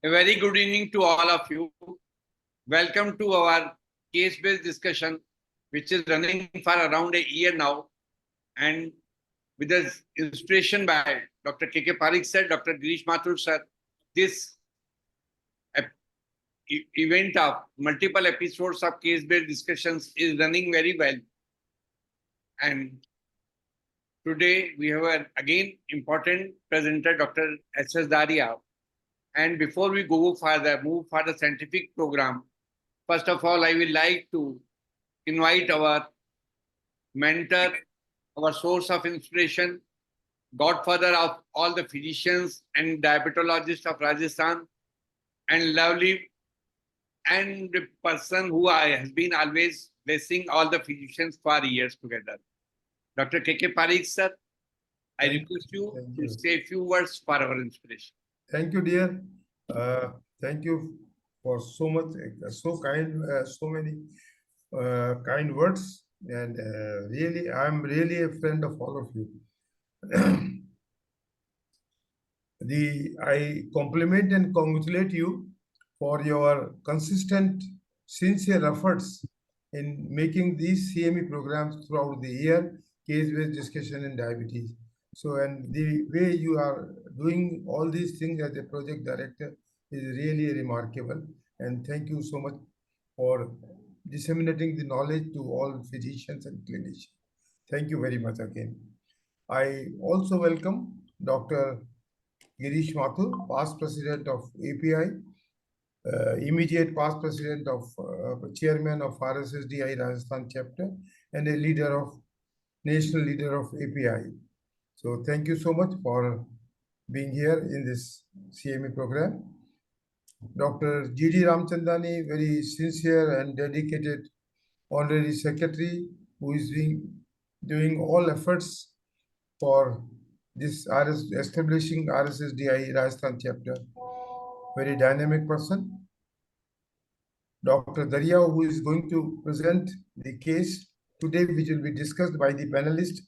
A very good evening to all of you. Welcome to our case-based discussion, which is running for around a year now, and with the inspiration by Dr. K K Pareek sir, Dr. Girish Mathur sir. This event of multiple episodes of case-based discussions is running very well. And today we have again important presenter, Dr. S S Dariya. And before we move for the scientific program, first of all, I would like to invite our mentor, our source of inspiration, godfather of all the physicians and diabetologists of Rajasthan, and lovely and the person who has been always blessing all the physicians for years together. Dr. K K Pareek sir, I request you to say a few words for our inspiration. Thank you, dear. Thank you for so much, so many kind words, and really, I'm really a friend of all of you. I compliment and congratulate you for your consistent, sincere efforts in making these CME programs throughout the year, case-based discussion in diabetes. So, and the way you are doing all these things as a project director is really remarkable. And thank you so much for disseminating the knowledge to all physicians and clinicians. Thank you very much again. I also welcome Dr. Girish Mathur, past president of API, immediate past president of chairman of RSSDI Rajasthan chapter, and a leader of national leader of API. So thank you so much for being here in this CME program. Dr. G D Ramchandani, very sincere and dedicated honorary secretary, who is doing all efforts for this establishing RSSDI Rajasthan chapter. Very dynamic person. Dr. Dariya, who is going to present the case today, which will be discussed by the panelists,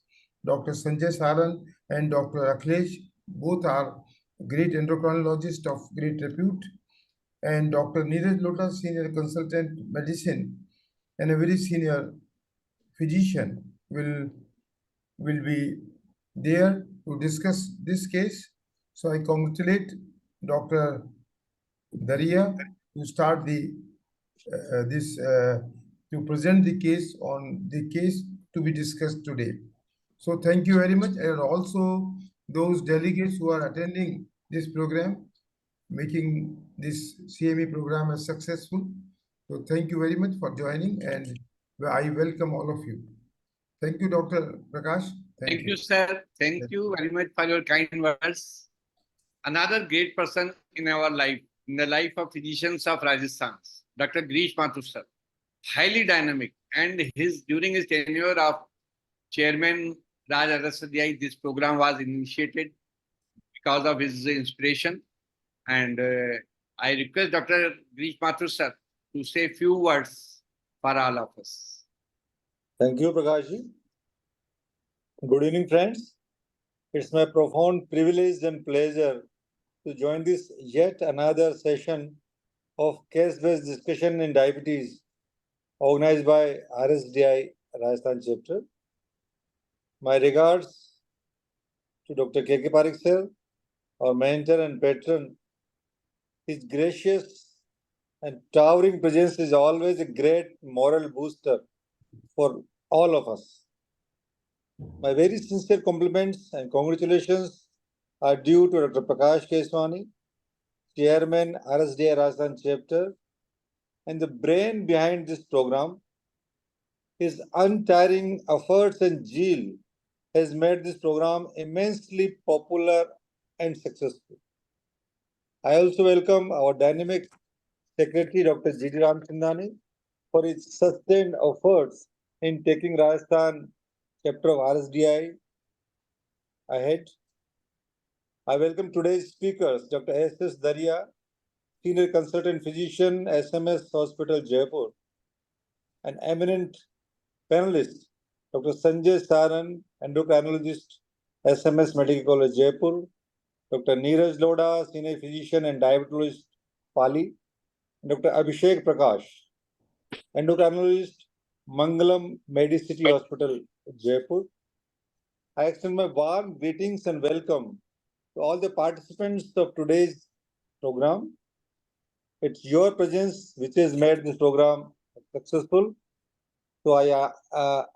Dr. Sanjay Saran and Dr. Akhilesh. Both are great endocrinologists of great repute. And Dr. Neeraj Lodha, senior consultant medicine and a very senior physician, will be there to discuss this case. So I congratulate Dr. Dariya to start to present the case to be discussed today. So thank you very much, and also those delegates who are attending this program, making this CME program as successful. So thank you very much for joining, and I welcome all of you. Thank you, Dr. Prakash. Thank you, sir. Thank you very much for your kind words. Another great person in our life, in the life of physicians of Rajasthan, Dr. Girish Mathur sir. Highly dynamic, and during his tenure of chairman Raj RSSDI, this program was initiated because of his inspiration. And I request Dr. Girish Mathur sir to say a few words for all of us. Thank you, Prakash. Good evening, friends. It's my profound privilege and pleasure to join this yet another session of case-based discussion in diabetes organized by RSDI Rajasthan chapter. My regards to Dr. K K Pareek sir, our mentor and patron. His gracious and towering presence is always a great moral booster for all of us. My very sincere compliments and congratulations are due to Dr. Prakash Keswani, Chairman RSDI Rajasthan chapter, and the brain behind this program. His untiring efforts and zeal has made this program immensely popular and successful. I also welcome our dynamic secretary, Dr. G D Ramchandani, for his sustained efforts in taking Rajasthan chapter of RSDI ahead. I welcome today's speakers, Dr. S S Dariya, Senior Consultant Physician, S.M.S. Hospital, Jaipur, an eminent panelist, Dr. Sanjay Saran, Endocrinologist, S.M.S. Medical College, Jaipur, Dr. Neeraj Lodha, Senior Physician and Diabetologist, Pali, Dr. ABHISHEK PRAKASH, Endocrinologist, Manglam Medicity Hospital, Jaipur. I extend my warm greetings and welcome to all the participants of today's program. It's your presence which has made this program successful. So I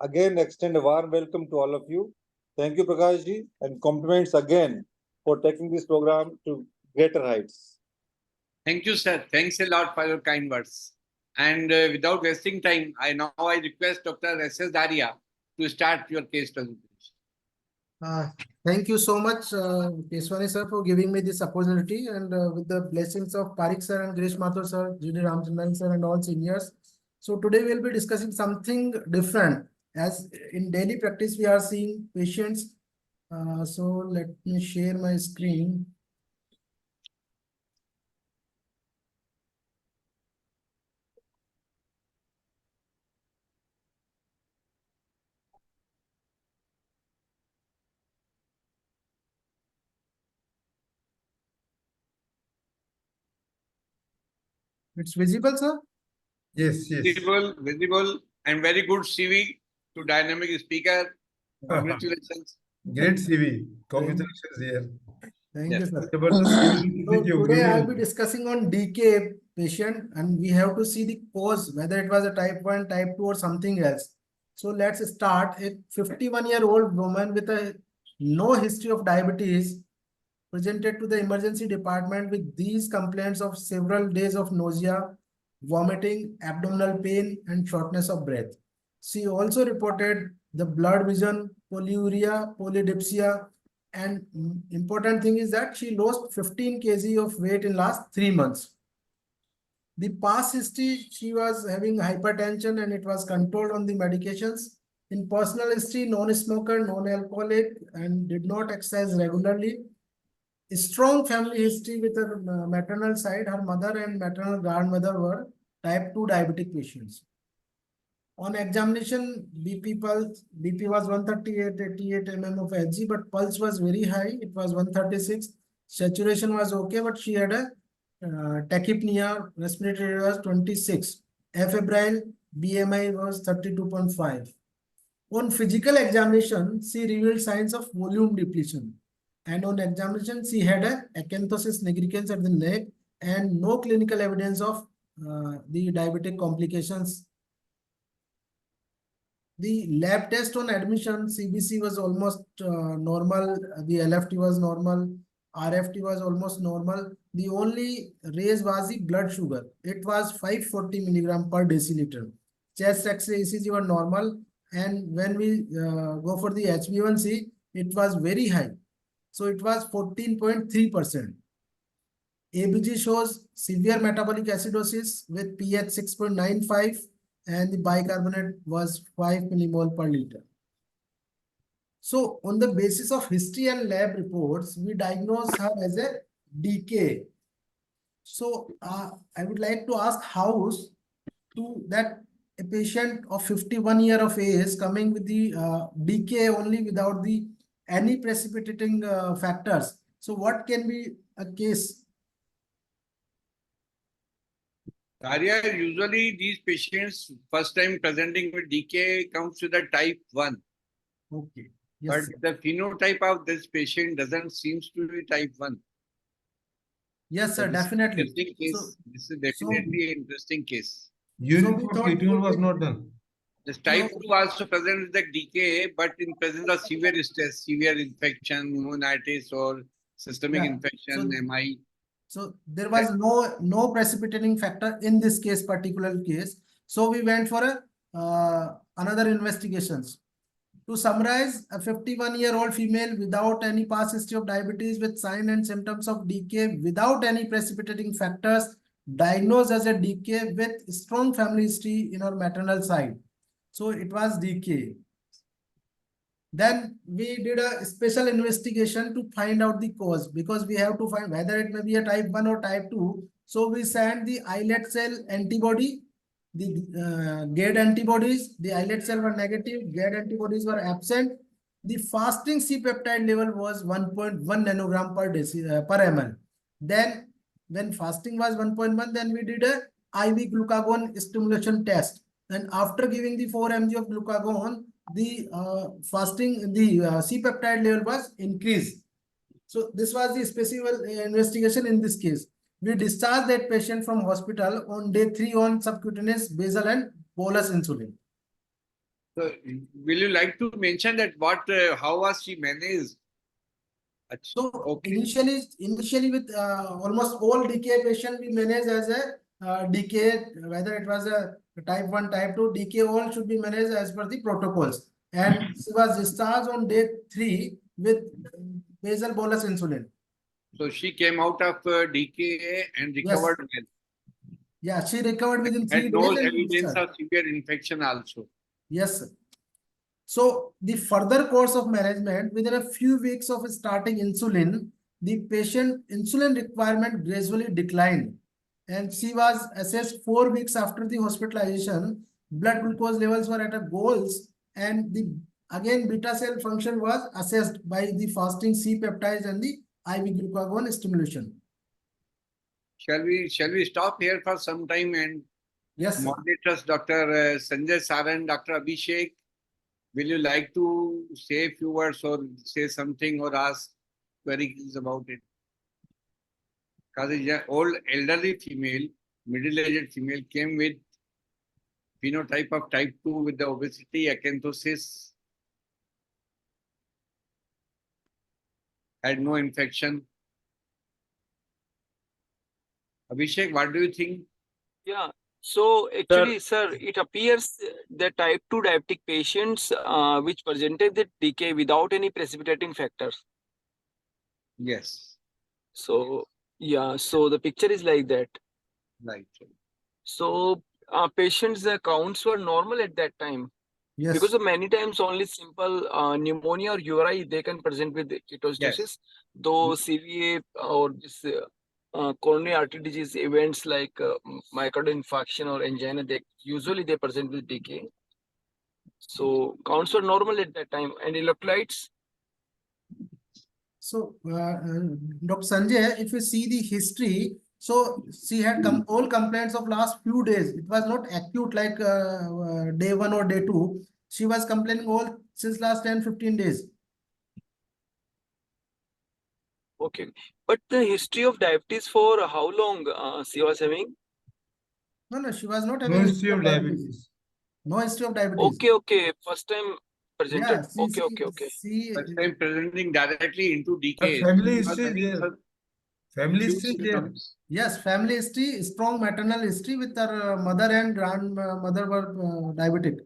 again extend a warm welcome to all of you. Thank you, Prakash ji, and compliments again for taking this program to greater heights. Thank you, sir. Thanks a lot for your kind words. And without wasting time, I request Dr. S S Dariya to start your case presentation. Thank you so much, Keswani sir, for giving me this opportunity, and with the blessings of Pareek sir and Girish Mathur sir, G D Ramchandani sir, and all seniors. So today we'll be discussing something different. As in daily practice, we are seeing patients. So let me share my screen. It's visible, sir? Yes, yes. Visible, and very good CV to dynamic speaker. Congratulations. Great CV. Congratulations here. Thank Yes. you, sir. जबरदस्त CV So लिखी है, today I'll brilliant. be discussing on DK patient, and we have to see the cause, whether it was a type 1, type 2 or something else. So let's start. A 51-year-old woman with a no history of diabetes presented to the emergency department with these complaints of several days of nausea, vomiting, abdominal pain, and shortness of breath. She also reported the blood vision, polyuria, polydipsia, and important thing is that she lost 15 kg of weight in last 3 months. The past history, she was having hypertension and it was controlled on the medications. In personal history, non-smoker, non-alcoholic, and did not exercise regularly. A strong family history with her maternal side. Her mother and maternal grandmother were type 2 diabetic patients. On examination, BP was 138, 88 mm of Hg, but pulse was very high. It was 136. Saturation was okay, but she had a tachypnea. Respiratory rate was 26. Febrile, BMI was 32.5. On physical examination, she revealed signs of volume depletion. And on examination, she had a acanthosis nigricans at the neck and no clinical evidence of the diabetic complications. The lab test on admission, CBC was almost normal. The LFT was normal. RFT was almost normal. The only raise was the blood sugar. It was 540 milligram per deciliter. Chest X-ray, ECG were normal. And when we go for the HbA1c, it was very high. So it was 14.3%. ABG shows severe metabolic acidosis with pH 6.95 and the bicarbonate was 5 millimole per liter. So on the basis of history and lab reports, we diagnose her as a DK. So I would like to ask house to that a patient of 51 years of age coming with the DK only without the any precipitating factors. So what can be a case? Dariya, usually these patients first time presenting with DK comes with a type 1. Okay. Yes, But the phenotype of this patient doesn't seems to be type 1. yes, sir, So this is definitely. interesting case. So, This is definitely an interesting case. Urine we for thought- ketone was not done. This type 2 also presents with the DK, but in presence of severe stress, severe infection, pneumonitis, or systemic Yeah. infection, So- MI. So there was no precipitating factor in this case, particular case. So we went for a another investigations. To summarize, a 51-year-old female without any past history of diabetes with sign and symptoms of DK without any precipitating factors, diagnosed as a DK with strong family history in her maternal side. So it was DK. Then we did a special investigation to find out the cause, because we have to find whether it may be a type 1 or type 2. So we sent the islet cell antibody, the GAID antibodies. The islet cell were negative, GAID antibodies were absent. The fasting C-peptide level was 1.1 nanogram per ml. Then when fasting was 1.1, then we did a IV glucagon stimulation test. And after giving the 4 mg of glucagon, the C-peptide level was increased. So this was the special investigation in this case. We discharged that patient from hospital on day 3 on subcutaneous basal and bolus insulin. So, will you like to mention that how was she managed? So Okay. initially with almost all DKA patient we manage as a DKA, whether it was a type 1, type 2, DKA all should be managed as per the protocols. And she was discharged on day 3 with basal bolus insulin. So she came out of DKA and recovered well. Yeah, she recovered within 3 Had days. no and evidence discharged. of severe infection also. Yes, sir. So the further course of management, within a few weeks of starting insulin, the patient insulin requirement gradually declined. And she was assessed 4 weeks after the hospitalization. Blood glucose levels were at a goals, and the again beta cell function was assessed by the fasting C peptides and the IV glucagon stimulation. Shall we stop here for some time and Yes, sir. moderators Dr. Sanjay Saran, Dr. Abhishek, will you like to say a few words or say something or ask queries about it? Because an old elderly female, middle-aged female came with phenotype of type 2 with the obesity, acanthosis, had no infection. Abhishek, what do you think? Yeah. So actually, sir, it appears that type 2 diabetic patients which presented the decay without any precipitating factors. Yes, So yeah, so the picture is like that. right. So patients' counts were normal at that time. Yes. Because of many times only simple pneumonia or URI they can present with ketoacidosis, Yes. though CVA or this coronary artery disease events like myocardial infarction or angina, they present with decay. So counts were normal at that time, and electrolytes. So, Dr. Sanjay, if you see the history, so she had all complaints of last few days. It was not acute like day 1 or day 2. She was complaining all since last 10-15 days. Okay, but the history of diabetes for how long she was having? No, she was not No having history of diabetes. No history of diabetes. Okay, first time presented. Yeah, Okay. First time presenting directly into Her decay. family She was history is having there. some Family few history is there. symptoms. Yes, family history, strong maternal history with her mother and grandmother were diabetic.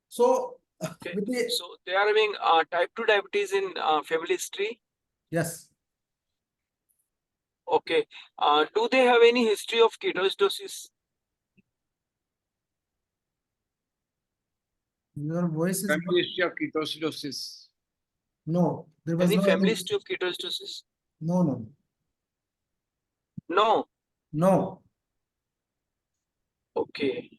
So, Okay, with the, so they are having type 2 diabetes in family history. yes. Okay. Do they have any history of ketoacidosis? Your voice is Family history of ketoacidosis. no. There was Any no family history of ketoacidosis? No. No. Okay.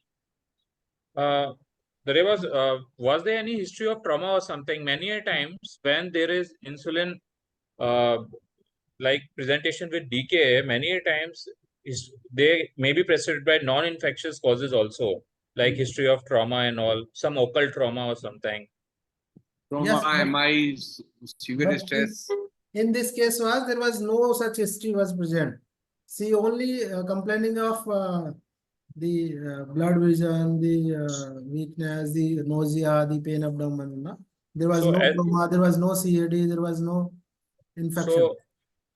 There was there any history of trauma or something? Many a times when there is insulin like presentation with DKA, many a times they may be preceded by non-infectious causes also, like history of trauma and all, some occult trauma or something. Trauma, Yes, MIs, severe but stress. in this case there was no such history was present. See, only complaining of the blood vision, the weakness, the nausea, the pain abdomen. No? There was So no as, trauma, there was no CAD, there was no infection. so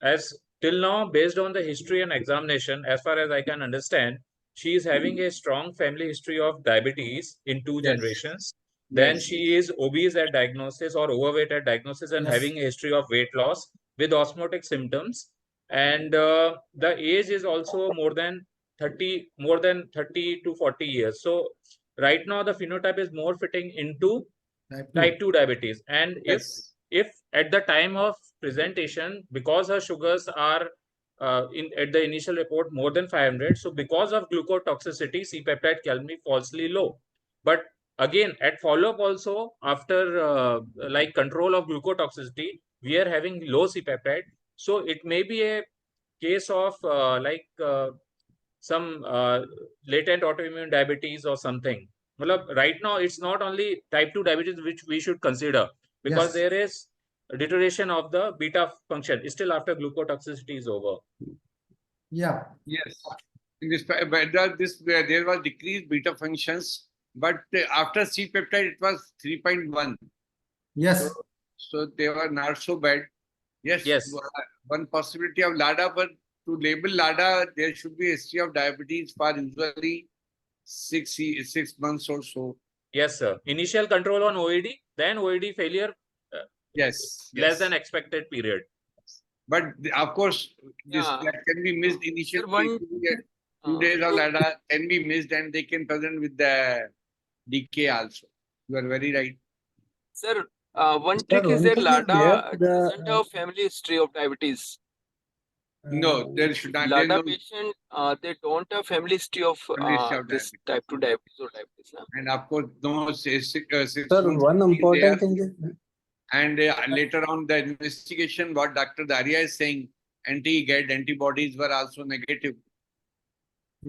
as till now, based on the history and examination, as far as I can understand, she is having a strong family history of diabetes in 2 Yes. generations. Then Yes. she is obese at diagnosis or overweight at diagnosis and Yes. having a history of weight loss with osmotic symptoms. And the age is also more than 30 to 40 years. So right now the phenotype is more fitting into type 2 diabetes. And Yes. if at the time of presentation, because her sugars are at the initial report more than 500, so because of glucotoxicity, C-peptide calmly falsely low. But again, at follow-up also, after like control of glucotoxicity, we are having low C-peptide. So it may be a case of some latent autoimmune diabetes or something. Well, right now, it's not only type 2 diabetes which we should consider, because Yes. there is deterioration of the beta function still after glucotoxicity is over. Yeah. Yes. In this, there was decreased beta functions, but after C peptide, it was 3.1. Yes. So they were not so bad. Yes, Yes. one possibility of LADA, but to label LADA, there should be a history of diabetes for usually 6 months or so. Yes, sir. Initial control on OAD, then OAD failure, Yes, less than yes. expected period. But of course, this Yeah. that can be missed initial Sir, one- 2 days of LADA can be missed, and they can present with the DK also. You are very right. Sir, one Sir, trick is one that thing is there, LADA doesn't have family history of diabetes. No, there should not. LADA No, patient, they don't have family history of Family history of this diabetes. type 2 diabetes or diabetes. Na? and of course, no 6 sir, months one is important there. thing is And later on, the investigation, what Dr. Daria is saying, anti-GAD antibodies were also negative.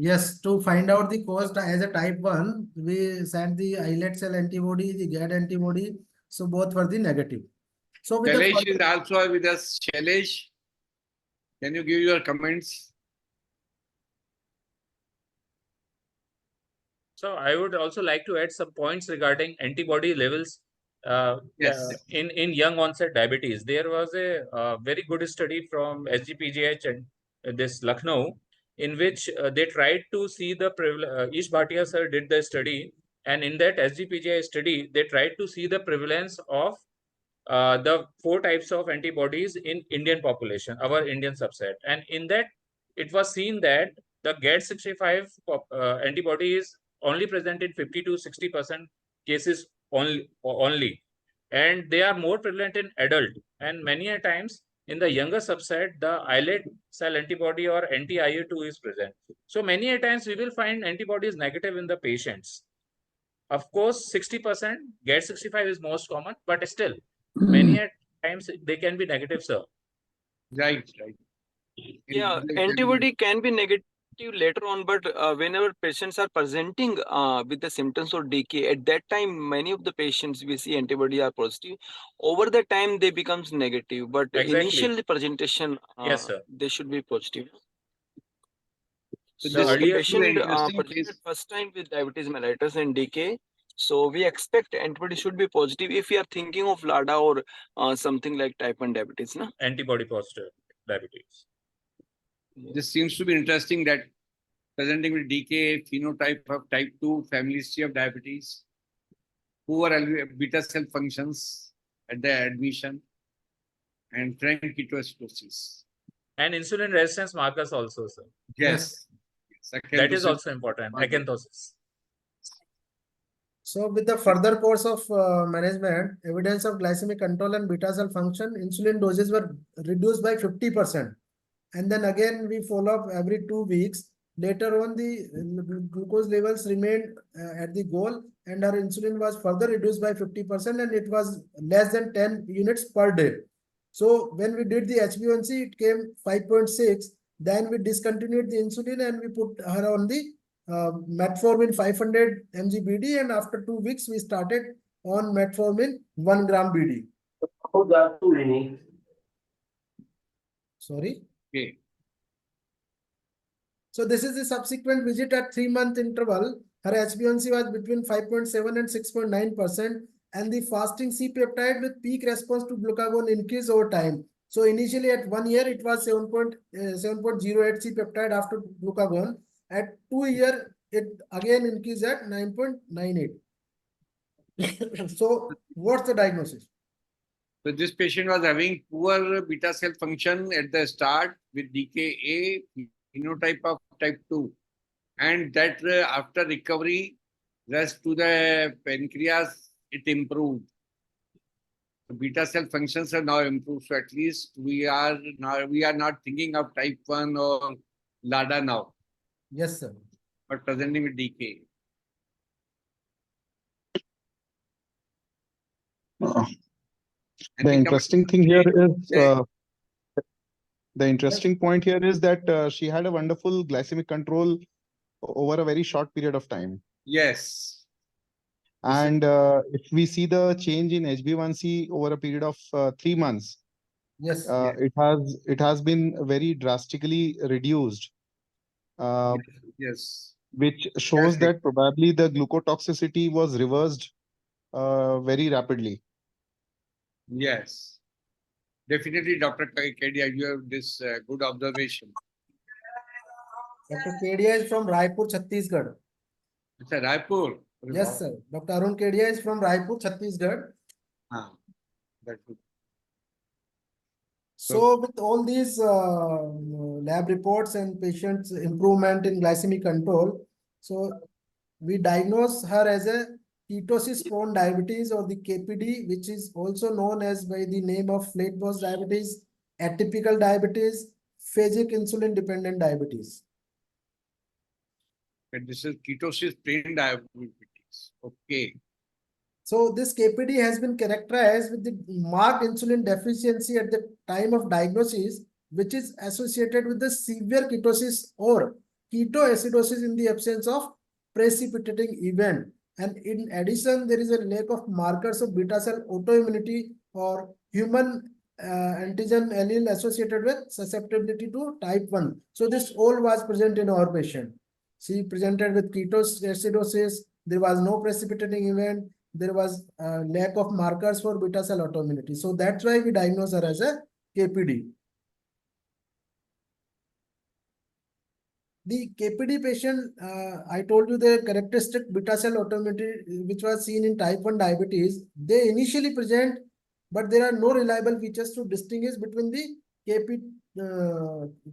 Yes, to find out the cause as a type 1, we sent the islet cell antibody, the GAD antibody. So both were the negative. So with Shailesh the is also with us. Shailesh, can you give your comments? So I would also like to add some points regarding antibody levels Yes. in young onset diabetes. There was a very good study from SGPGH and this Lucknow, in which they tried to see the Ish Bhatia sir did the study, and in that SGPGI study, they tried to see the prevalence of the 4 types of antibodies in Indian population, our Indian subset. And in that, it was seen that the GAD65 antibody is only present in 50 to 60% cases only. And they are more prevalent in adult. And many a times in the younger subset, the islet cell antibody or anti-IA2 is present. So many a times we will find antibodies negative in the patients. Of course, 60% GAD65 is most common, but still many at times they can be negative, sir. Right. Yeah, antibody can be negative later on, but whenever patients are presenting with the symptoms of decay, at that time, many of the patients we see antibody are positive. Over the time, they becomes negative, but Exactly. initial presentation, Yes, sir. they should be positive. So The So this earlier- patient interesting presented case. first time with diabetes mellitus and decay. So we expect antibody should be positive if we are thinking of LADA or something like type 1 diabetes. Na? Antibody positive diabetes. This seems to be interesting that presenting with DK phenotype of type 2 family history of diabetes, poor beta cell functions at the admission, and frank ketoacidosis. And insulin resistance markers also, sir. Yes. That is also important. Acanthosis. So with the further course of management, evidence of glycemic control and beta cell function, insulin doses were reduced by 50%. And then again, we follow up every 2 weeks. Later on, the glucose levels remained at the goal, and our insulin was further reduced by 50%, and it was less than 10 units per day. So when we did the HbA1c, it came 5.6. Then we discontinued the insulin and we put her on the metformin 500 mg BD, and after 2 weeks, we started on metformin 1 gram BD. Sorry. Okay. So this is the subsequent visit at 3-month interval. Her HbA1c was between 5.7 and 6.9%, and the fasting C-peptide with peak response to glucagon increased over time. So initially at 1 year, it was 7.08 C-peptide after glucagon. At 2 years, it again increased at 9.98. So what's the diagnosis? So this patient was having poor beta cell function at the start with DKA phenotype of type 2. And that after recovery, rest to the pancreas, it improved. The beta cell functions have now improved. So at least we are not thinking of type 1 or LADA now, Yes, sir. but presenting with DK. The interesting thing here is The interesting point here is that she had a wonderful glycemic control over a very short period of time. Yes. This is- And if we see the change in HbA1c over a period of 3 months, Yes. it has been very drastically reduced, Yes. which shows Exactly. that probably the glucotoxicity was reversed very rapidly. Yes. Definitely, Dr. Kedia, you have this good observation. Dr. Kedia is from Raipur, Chhattisgarh. It's a Raipur. Yes, sir. Dr. Arun Kedia is from Raipur, Chhattisgarh. Ah, that's good. So with all these lab reports and patients' improvement in glycemic control, so we diagnose her as a ketosis-prone diabetes or the KPD, which is also known as by the name of flat-boss diabetes, atypical diabetes, phasic insulin-dependent diabetes. And this is ketosis plain diabetes. Okay. So this KPD has been characterized with the marked insulin deficiency at the time of diagnosis, which is associated with the severe ketosis or ketoacidosis in the absence of precipitating event. And in addition, there is a lack of markers of beta cell autoimmunity or human antigen allele associated with susceptibility to type 1. So this all was present in our patient. She presented with ketoacidosis. There was no precipitating event. There was a lack of markers for beta cell autoimmunity. So that's why we diagnose her as a KPD. The KPD patient, I told you the characteristic beta cell autoimmunity, which was seen in type 1 diabetes, they initially present, but there are no reliable features to distinguish between the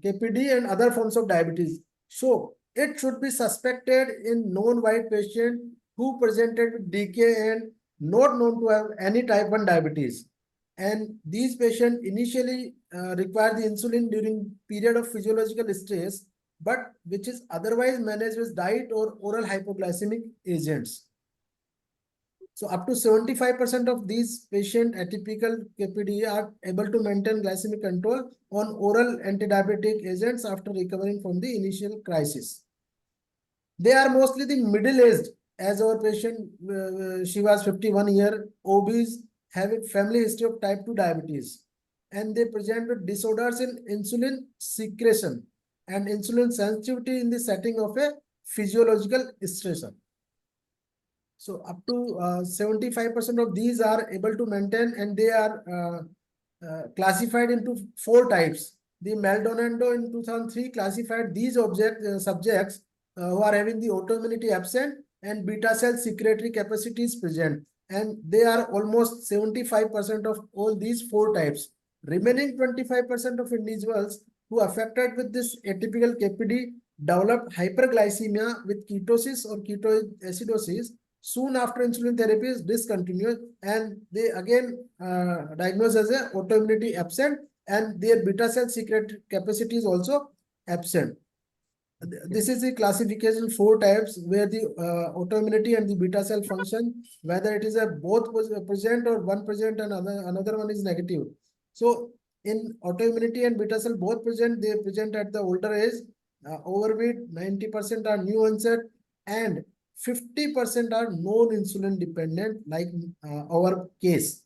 KPD and other forms of diabetes. So it should be suspected in non-white patient who presented with DK and not known to have any type 1 diabetes. And these patients initially require the insulin during period of physiological stress, but which is otherwise managed with diet or oral hypoglycemic agents. So up to 75% of these patient atypical KPD are able to maintain glycemic control on oral antidiabetic agents after recovering from the initial crisis. They are mostly the middle-aged, as our patient, she was 51 year, obese, having family history of type 2 diabetes. And they present with disorders in insulin secretion and insulin sensitivity in the setting of a physiological stressor. So up to 75% of these are able to maintain, and they are classified into 4 types. The Maldonado in 2003 classified these subjects who are having the autoimmunity absent and beta cell secretory capacities present. And they are almost 75% of all these 4 types. Remaining 25% of individuals who affected with this atypical KPD developed hyperglycemia with ketosis or ketoacidosis soon after insulin therapy is discontinued, and they again diagnosed as a autoimmunity absent, and their beta cell secret capacity is also absent. This is the classification 4 types where the autoimmunity and the beta cell function, whether it is a both present or one present and another one is negative. So in autoimmunity and beta cell both present, they present at the older age, overweight, 90% are new onset, and 50% are non-insulin dependent, like our case.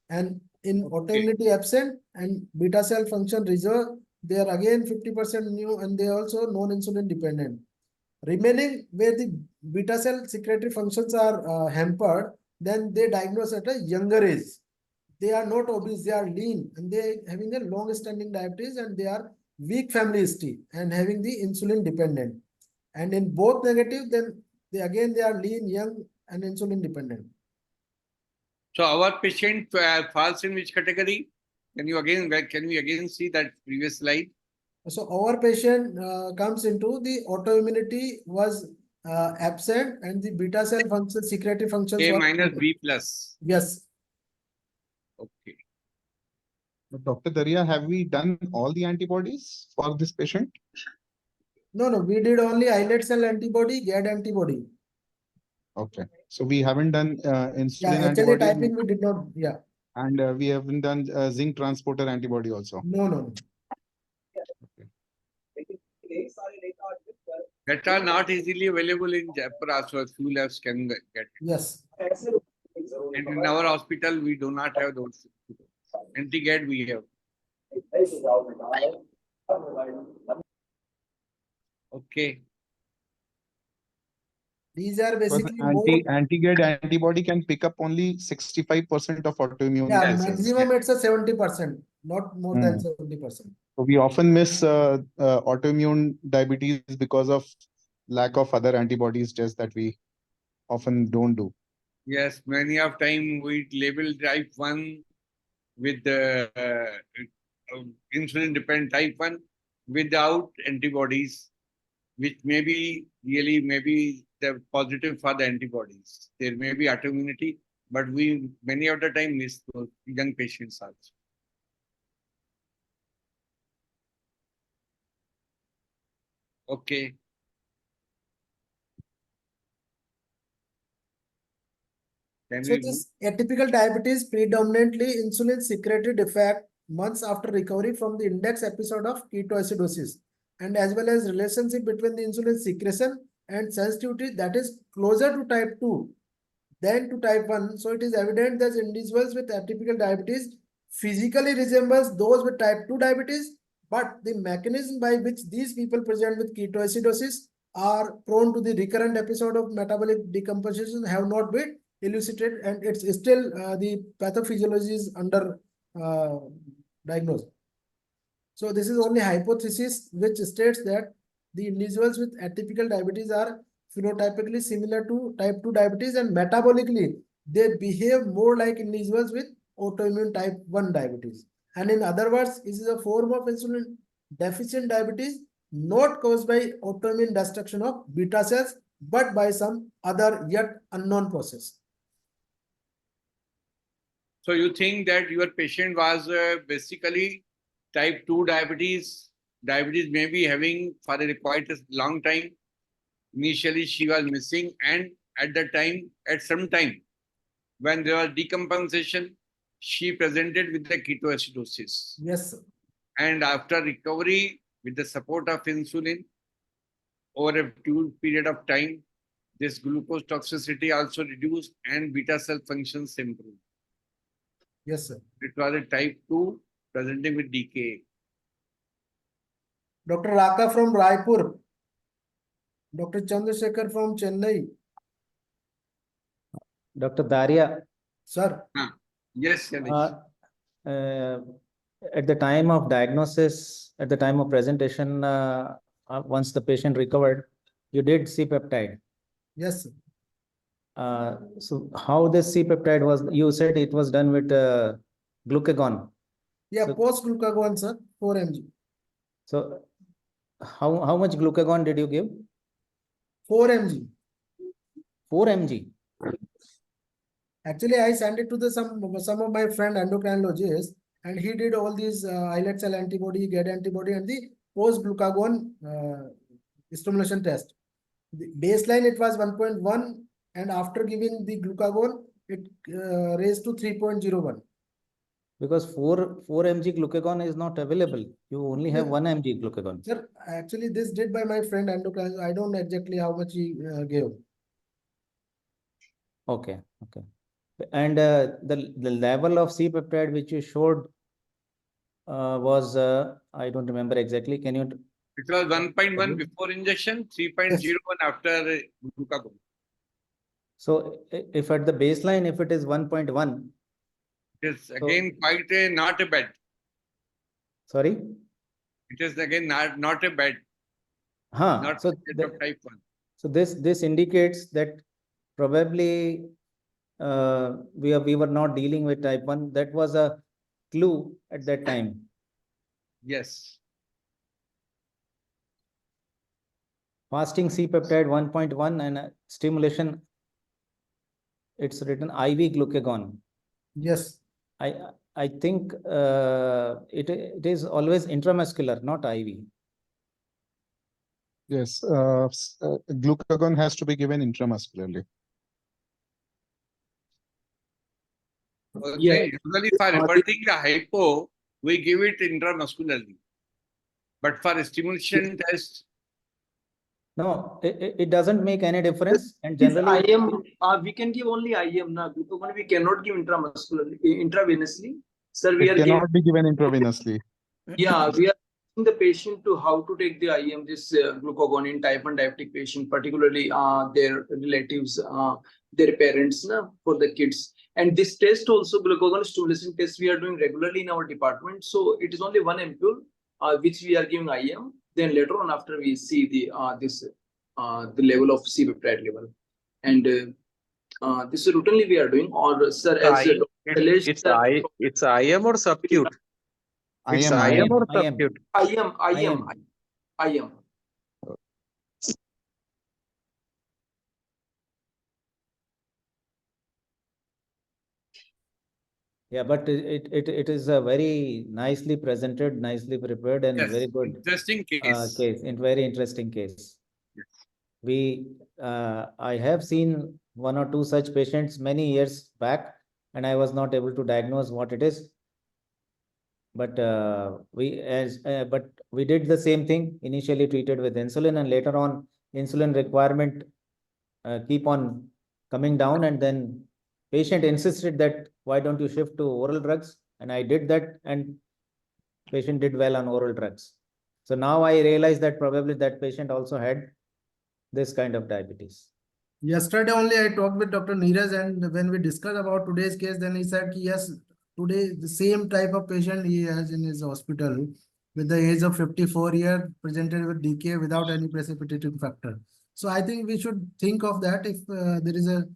And in autoimmunity absent and beta cell function reserve, they are again 50% new and they also non-insulin dependent. Remaining where the beta cell secretory functions are hampered, then they diagnose at a younger age. They are not obese, they are lean, and they having a long-standing diabetes, and they are weak family history and having the insulin dependent. And in both negative, then they are lean, young, and insulin dependent. So our patient falls in which category? Can we again see that previous slide? So our patient comes into the autoimmunity was absent, and the beta cell function, secretory functions A were minus B plus. Yes. Okay. Dr. Dariya, have we done all the antibodies for this patient? No, we did only islet cell antibody, GAD antibody. Okay. So we haven't done insulin Yeah, HLA antibody. typing we did not. Yeah. And we haven't done zinc transporter antibody also. No. that are not easily available in Jaipur also. Few labs can get it. Yes. And in our hospital, we do not have those. Anti-GAD we have. Okay. These are Because basically more. anti-GAD antibody can pick up only 65% of autoimmune Yeah, Yes, disease. maximum it's a 70%, not more than 70%. So we often miss autoimmune diabetes because of lack of other antibodies tests that we often don't do. Yes, many of time we label type 1 with the insulin dependent type 1 without antibodies, which may be really maybe the positive for the antibodies. There may be autoimmunity, but we many of the time miss those young patients also. Okay. Can So we move? this atypical diabetes predominantly insulin secretory defect months after recovery from the index episode of ketoacidosis, and as well as relationship between the insulin secretion and sensitivity that is closer to type 2 than to type 1. So it is evident that individuals with atypical diabetes physically resembles those with type 2 diabetes, but the mechanism by which these people present with ketoacidosis are prone to the recurrent episode of metabolic decomposition have not been elucidated, and it's still the pathophysiology is under diagnosed. So this is only hypothesis which states that the individuals with atypical diabetes are phenotypically similar to type 2 diabetes, and metabolically they behave more like individuals with autoimmune type 1 diabetes. And in other words, this is a form of insulin deficient diabetes not caused by autoimmune destruction of beta cells, but by some other yet unknown process. So you think that your patient was basically type 2 diabetes. Diabetes may be having for a quite a long time. Initially, she was missing, and at some time, when there was decompensation, she presented with the ketoacidosis. Yes, sir. And after recovery, with the support of insulin, over a period of time, this glucose toxicity also reduced and beta cell functions improved. Yes, sir. It was a type 2 presenting with DKA. Dr. Raka from Raipur. Dr. Chandrasekhar from Chennai. Dr. Daria, Sir. Yes, Yanesh. At the time of diagnosis, at the time of presentation, once the patient recovered, you did C-peptide. Yes, sir. So how this C-peptide was, you said it was done with glucagon. Yeah, So- post-glucagon, sir, 4 mg. So how much glucagon did you give? 4 mg. 4 mg. Actually, I sent it to the some of my friend endocrinologist, and he did all these islet cell antibody, GAD antibody, and the post-glucagon stimulation test. The baseline it was 1.1, and after giving the glucagon, it raised to 3.01. Because 4 mg glucagon is not available. You only have 1 mg glucagon. Sir, actually, this did by my friend endocrinologist. I don't know exactly how much he gave. Okay, okay. And the level of C-peptide which you showed was, I don't remember exactly. Can you? It was 1.1 before injection, 3.01 after glucagon. So if at the baseline, if it is 1.1. It is again quite a not a bad. Sorry? It is again not a bad. Huh. Not So, of type 1. so this indicates that probably we were not dealing with type 1. That was a clue at that time. Yes. Fasting C-peptide 1.1 and stimulation, it's written IV glucagon. Yes. I think it is always intramuscular, not IV. Yes, glucagon has to be given intramuscularly. Okay. Usually for reverting the hypo, we give it intramuscularly. But for stimulation test, No, it doesn't make any difference. And This generally, IM, we can give only IM. Na glucagon we cannot give intramuscularly, intravenously. Sir, we It are giving. cannot be given intravenously. Yeah, we are asking the patient to how to take the IM, this glucagon in type 1 diabetic patient, particularly their relatives, their parents, for the kids. And this test also, glucagon stimulation test, we are doing regularly in our department. So it is only one ampule which we are giving IM. Then later on, after we see the the level of C-peptide level, and this is routinely we are doing. Or sir, as It's IM or subcute? It's IM. IM or IM. subcute? IM. yeah, but it is a very nicely presented, nicely prepared, and Yes, very good interesting case. case, and very interesting case. I have seen one or two such patients many years back, and I was not able to diagnose what it is. But we did the same thing. Initially treated with insulin, and later on insulin requirement keep on coming down, and then patient insisted that why don't you shift to oral drugs, and I did that, and patient did well on oral drugs. So now I realize that probably that patient also had this kind of diabetes. Yesterday only I talked with Dr. Neeraj, and when we discussed about today's case, then he said, yes, today the same type of patient he has in his hospital with the age of 54 years, presented with DK without any precipitating factor. So I think we should think of that. If there is a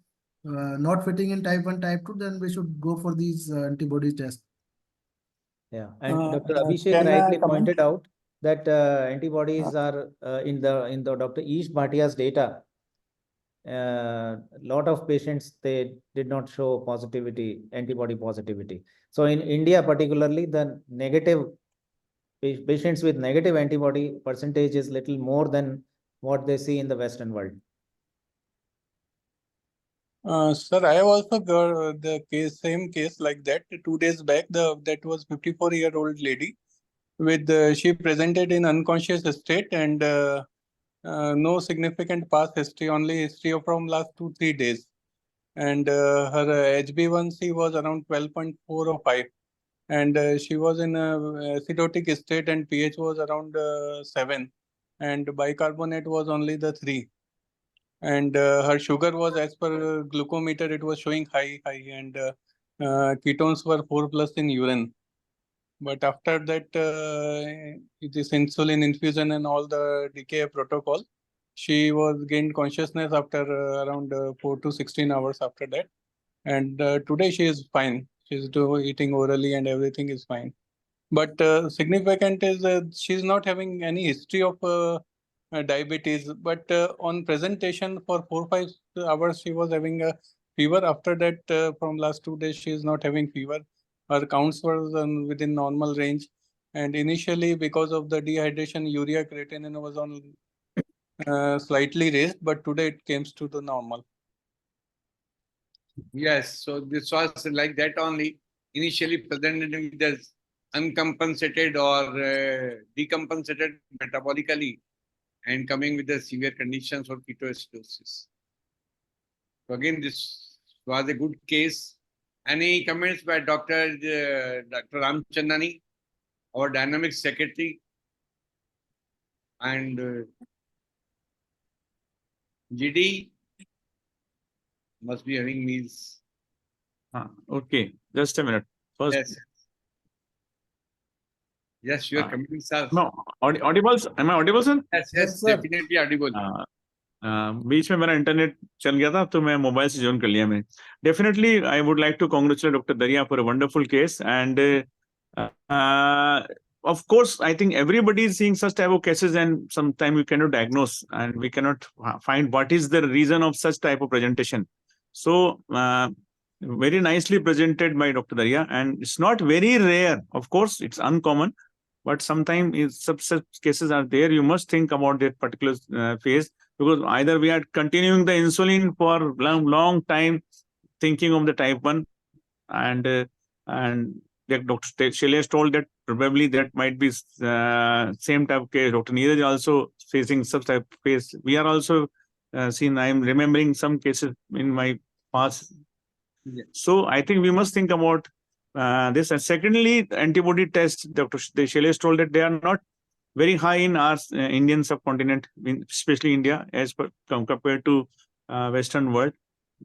not fitting in type 1, type 2, then we should go for these antibody tests. Yeah, and Dr. Abhishek rightly pointed out that antibodies are in the Dr. Ish Bhatia's data. Lot of patients, they did not show positivity, antibody positivity. So in India particularly, the negative patients with negative antibody percentage is little more than what they see in the Western world. Sir, I have also got the same case like that 2 days back. That was 54-year-old lady with she presented in unconscious state and no significant past history, only history from last 2-3 days. And her HB1C was around 12.4 or 5. And she was in a acidotic state and pH was around 7. And bicarbonate was only the 3. And her sugar was, as per glucometer, it was showing high, and ketones were 4+ in urine. But after that, this insulin infusion and all the DKA protocol, she was gained consciousness after around 4 to 16 hours after that. And today she is fine. She's eating orally and everything is fine. But significant is she's not having any history of diabetes. But on presentation for 4-5 hours, she was having a fever. After that, from last 2 days, she is not having fever. Her counts were within normal range. And initially, because of the dehydration, urea creatinine was on slightly raised, but today it came to the normal. Yes, so this was like that only. Initially presented with as uncompensated or decompensated metabolically and coming with the severe conditions of ketoacidosis. So again, this was a good case. Any comments by Dr. Ramchandani, our dynamic secretary, and GD must be having meals. Okay, just a minute. First, Yes. Yes, you are coming, sir. no, audible? Am I audible, sir? Yes, Yes, sir. definitely audible. बीच में मेरा internet चल गया था तो मैं mobile से join कर लिया मैं definitely I would like to congratulate doctor Dariya for a wonderful case and of course I think everybody is seeing such type of cases and sometimes we cannot diagnose and we cannot find what is the reason of such type of presentation. So very nicely presented by Dr. Dariya, and it's not very rare, of course it's uncommon, but sometimes such cases are there. You must think about that particular phase, because either we are continuing the insulin for long time, thinking of the type 1, and that Dr. Shailesh told that probably that might be same type of case. Dr. Neeraj is also facing such type of case. We are also seen. I am remembering some cases in my past. Yeah. So I think we must think about this. And secondly, antibody tests. Dr. Shailesh told that they are not very high in our Indian subcontinent, especially India, as compared to Western world.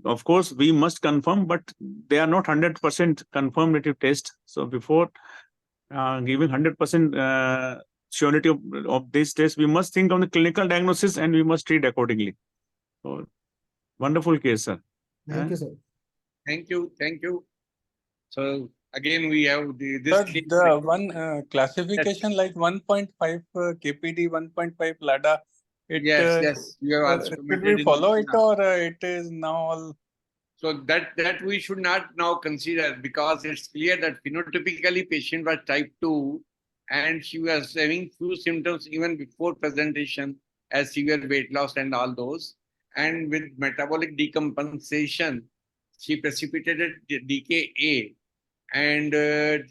Of course, we must confirm, but they are not 100% confirmative test. So before giving 100% surety of this test, we must think of the clinical diagnosis and we must treat accordingly. So wonderful case, sir. Thank you, sir. Thank you. Thank you. So again, we have this. Sir, case. the one classification like 1.5 KPD, 1.5 LADA. It, Yes, you have also should commented we in follow the- it or it is now all? So that we should not now consider, because it's clear that phenotypically patient was type 2 and she was having few symptoms even before presentation, as severe weight loss and all those. And with metabolic decompensation, she precipitated DKA. And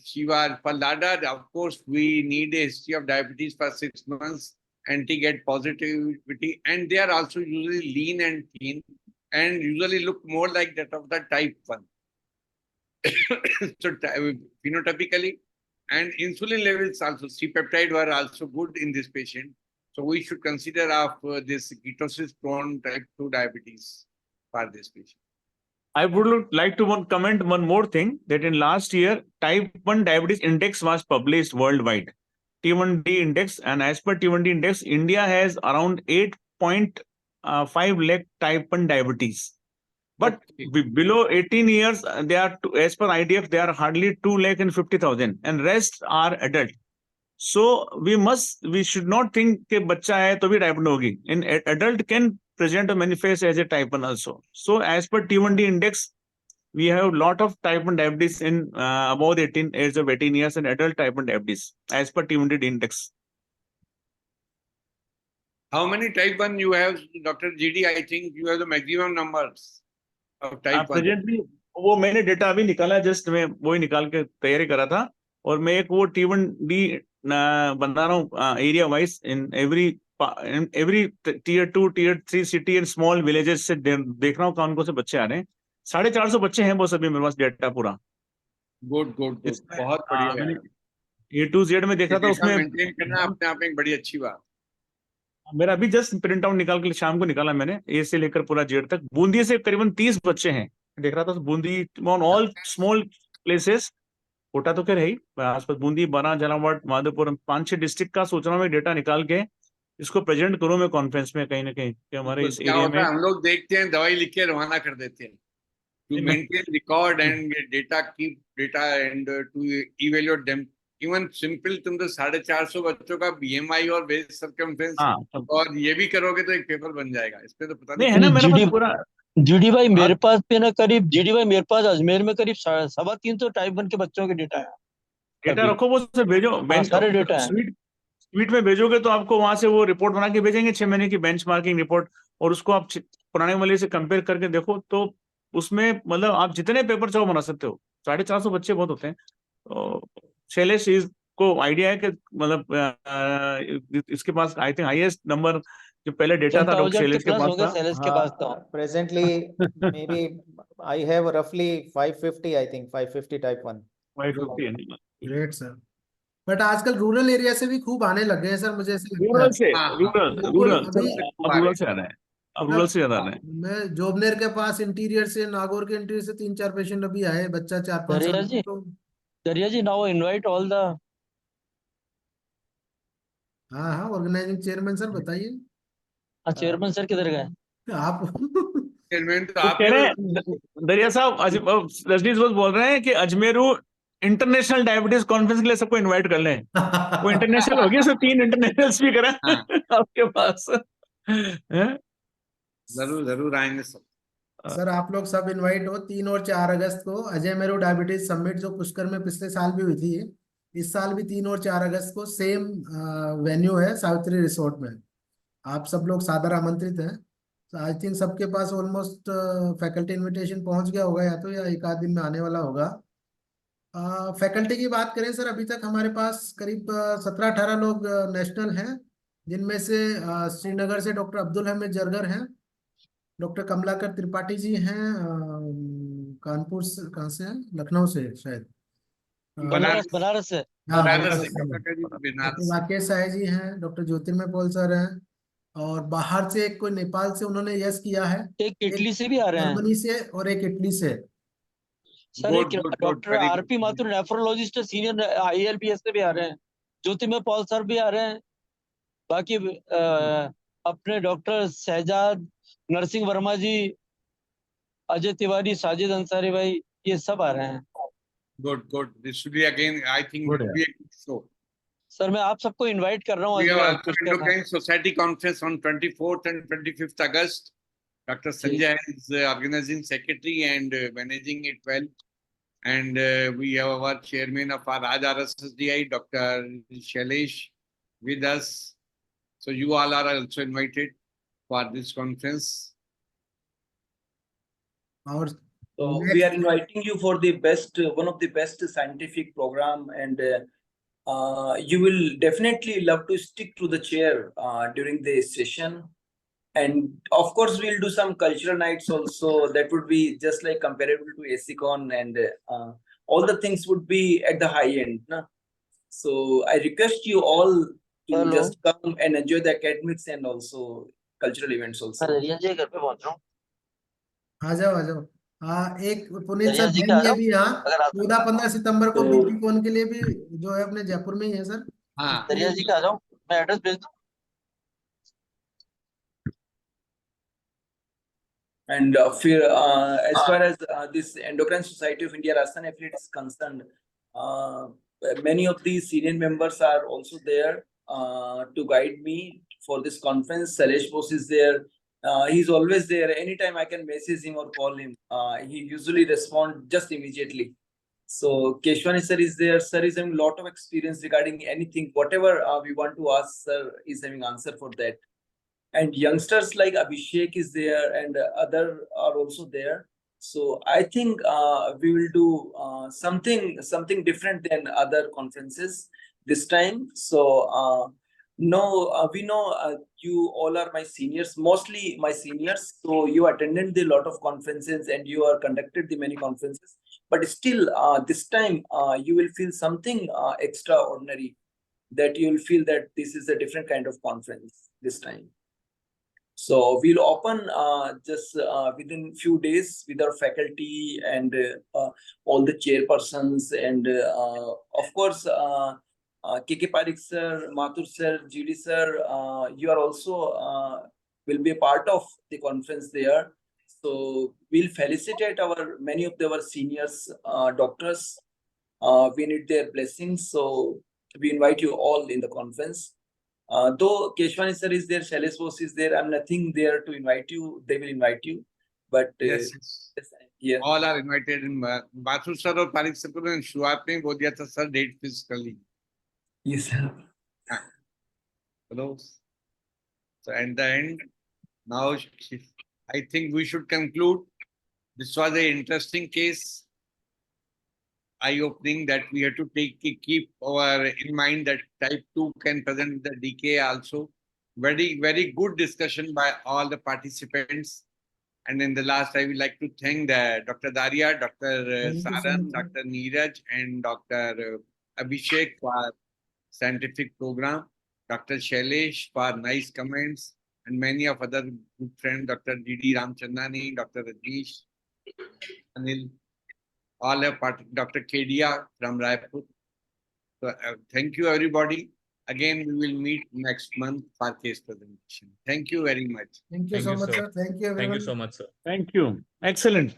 she was for LADA, of course, we need a history of diabetes for 6 months, anti-GAT positivity, and they are also usually lean and thin, and usually look more like that of the type 1. So phenotypically, and insulin levels also, C-peptide were also good in this patient. So we should consider of this ketosis prone type 2 diabetes for this patient. I would like to comment one more thing, that in last year, type 1 diabetes index was published worldwide. T1D index, and as per T1D index, India has around 8.5 lakh type 1 diabetes. But below 18 years, they are, as per IDF, they are hardly 2,50,000, and rest are adult. So we should not think that bacha hai to bhi type 1 hogi. In adult can present or manifest as a type 1 also. So as per T1D index, we have a lot of type 1 diabetes in above 18 age of 18 years and adult type 1 diabetes as per T1D index. How many type 1 you have, Dr. GD? I think you have the maximum numbers of type 1. Presently, वो मैंने data अभी निकाला, just मैं वही निकाल के तैयारी करा था, और मैं एक वो T1D बना रहा हूँ area wise in every tier 2, tier 3 city and small villages से देख रहा हूँ कौन कौन से बच्चे आ रहे हैं. 450 बच्चे हैं वो सभी मेरे पास डेटा पूरा. गुड गुड गुड, बहुत बढ़िया है. A to Z में देख रहा था, उसमें मेंटेन करना अपने आप में एक बड़ी अच्छी बात. मेरा अभी जस्ट प्रिंट आउट निकाल के शाम को निकाला मैंने, ए से लेकर पूरा जेड तक. बूंदी से करीबन 30 बच्चे हैं देख रहा था. Bundi on all small places, Kota तो खैर है ही, आसपास बूंदी, बना, झालावाड़, माधोपुर, 5-6 डिस्ट्रिक्ट का सोच रहा हूँ मैं डेटा निकाल के इसको प्रेजेंट करूँ मैं कॉन्फ्रेंस में कहीं ना कहीं कि हमारे इस एरिया में. हम लोग देखते हैं, दवाई लिख के रवाना कर देते हैं. To maintain record and data, keep data and to evaluate them. Even simple तुम तो 450 बच्चों का BMI और बेस सर्कमफ्रेंस और ये भी करोगे तो एक पेपर बन जाएगा. इस पे तो पता नहीं है ना मेरे पास पूरा. जीडी भाई मेरे पास पे ना करीब, जीडी भाई मेरे पास अजमेर में करीब 350 टाइप 1 के बच्चों के डेटा है. डेटा रखो, वो से भेजो. सारे डेटा है. स्वीट में भेजोगे तो आपको वहां से वो रिपोर्ट बना के भेजेंगे, 6 महीने की बेंचमार्किंग रिपोर्ट, और उसको आप पुराने वाले से कंपेयर करके देखो तो उसमें मतलब आप जितने पेपर चाहो बना सकते हो. 450 बच्चे बहुत होते हैं. तो शैलेश को आइडिया है कि मतलब इसके पास आई थिंक हाईएस्ट नंबर जो पहले डेटा था डॉक्टर शैलेश के पास था. Presently, maybe I have roughly 550, I think 550 type 1. 550. Great sir. But आजकल रूरल एरिया से भी खूब आने लग गए हैं सर, मुझे ऐसे लगता रूरल है. से रूरल से आ रहा है. अब रूरल से ज्यादा आ रहा है. मैं जोबनेर के पास इंटीरियर से, नागौर के इंटीरियर से 3-4 पेशेंट अभी आए. बच्चा 4-5 साल. दरिया जी, नाउ इनवाइट ऑल द. हाँ हाँ, ऑर्गेनाइजिंग चेयरमैन सर बताइए. चेयरमैन सर किधर गए आप? चेयरमैन तो आप कह रहे हैं दरिया साहब, रजनीश बस बोल रहे हैं कि अजमेरू इंटरनेशनल डायबिटीज कॉन्फ्रेंस के लिए सबको इनवाइट कर लें. वो इंटरनेशनल हो गया, सर 3 इंटरनेशनल स्पीकर है आपके पास. जरूर जरूर आएंगे सब. सर आप लोग सब इनवाइट हो. 3 और 4 अगस्त को अजय मेरो डायबिटीज समिट जो पुष्कर में पिछले साल भी हुई थी, इस साल भी 3 और 4 अगस्त को सेम वेन्यू है, सावित्री रिसोर्ट में. आप सब लोग सादर आमंत्रित हैं. आई थिंक सबके पास ऑलमोस्ट फैकल्टी इनविटेशन पहुंच गया होगा, या तो या एक आध दिन में आने वाला होगा. फैकल्टी की बात करें सर, अभी तक हमारे पास करीब 17-18 लोग नेशनल हैं, जिनमें से श्रीनगर से डॉक्टर अब्दुल हमीद जरगर हैं, डॉक्टर कमलाकर त्रिपाठी जी हैं, कानपुर से, कहाँ से हैं, लखनऊ से शायद, बनारस बनारस से हाँ बनारस बनारस से से हैं। डॉक्टर डॉक्टर राकेश साय जी हैं, डॉक्टर ज्योतिर्मय पॉल सर हैं, और बाहर से एक कोई नेपाल से उन्होंने यस किया है, एक इटली से भी आ रहे हैं जर्मनी से और एक इटली से। सर। एक good good good, doctor very RP Mathur nephrologist senior ILBS से भी आ रहे हैं, ज्योतिर्मय पॉल सर भी आ रहे हैं। बाकी अपने डॉक्टर शहजाद, नरसिंह वर्मा जी, अजय तिवारी, साजिद अंसारी भाई, ये सब आ रहे हैं। good. This should be again, I think, Good, will be a good show. Sir मैं आप सबको इनवाइट कर रहा हूँ We have अजमेर also कुछ करना। Endocrine Society Conference on 24th and 25th August. Dr. Sanjay is organizing secretary and managing it well. And we have our chairman of our RSSDI, Dr. Shailesh, with us. So you all are also invited for this conference. और So we are inviting you for the best, one of the best scientific program, and you will definitely love to stick to the chair during the session. And of course, we'll do some cultural nights also. That would be just like comparable to ACCON, and all the things would be at the high end. No? So I request you all to just come and enjoy the academics and also cultural events also. आ जाओ। एक Puneet sir जाएंगे भी यहाँ 14-15 सितंबर को बीपीकॉन के लिए भी, जो है अपने जयपुर में ही है सर। हाँ, दरिया जी का आ जाओ, मैं एड्रेस भेज दूं। And as far as this Endocrine Society of India Rajasthan affiliate is concerned, many of these senior members are also there to guide me for this conference. Salesh Bose is there. He's always there. Anytime I can message him or call him, he usually responds just immediately. So Keswani sir is there. Sir is having a lot of experience regarding anything, whatever we want to ask, sir is having answer for that. And youngsters like Abhishek is there, and other are also there. So I think we will do something different than other conferences this time. So we know you all are my seniors, mostly my seniors. So you attended a lot of conferences and you are conducted the many conferences. But still, this time you will feel something extraordinary. That you will feel that this is a different kind of conference this time. So we'll open just within few days with our faculty and all the chairpersons, and of course K K Pareek sir, Mathur sir, G D sir, you are also will be a part of the conference there. So we'll felicitate many of our seniors doctors. We need their blessings. So we invite you all in the conference. Though Keswani sir is there, Shailesh Bose is there, I'm nothing there to invite you. They will invite you. But yes. Yeah. All are invited in Mathur sir और Pareek sir को मैंने शुरुआत में बोल दिया था sir date fix कर ली. Yes sir. Hello. So at the end, now I think we should conclude. This was an interesting case, eye-opening, that we have to keep in mind that type 2 can present the DK also. Very, very good discussion by all the participants. And in the last, I would like to thank Dr. Dariya, Dr. Saran, Dr. Neeraj, and Dr. Abhishek for scientific program, Dr. Shailesh for nice comments, and many of other good friends, Dr. G D Ramchandani, Dr. Rajesh, Anil, all have part, Dr. Kedia from Raipur. So thank you everybody. Again, we will meet next month for case presentation. Thank you very much. Thank you so much, sir. Thank you, everyone. Thank you so much, sir. Thank you. Excellent.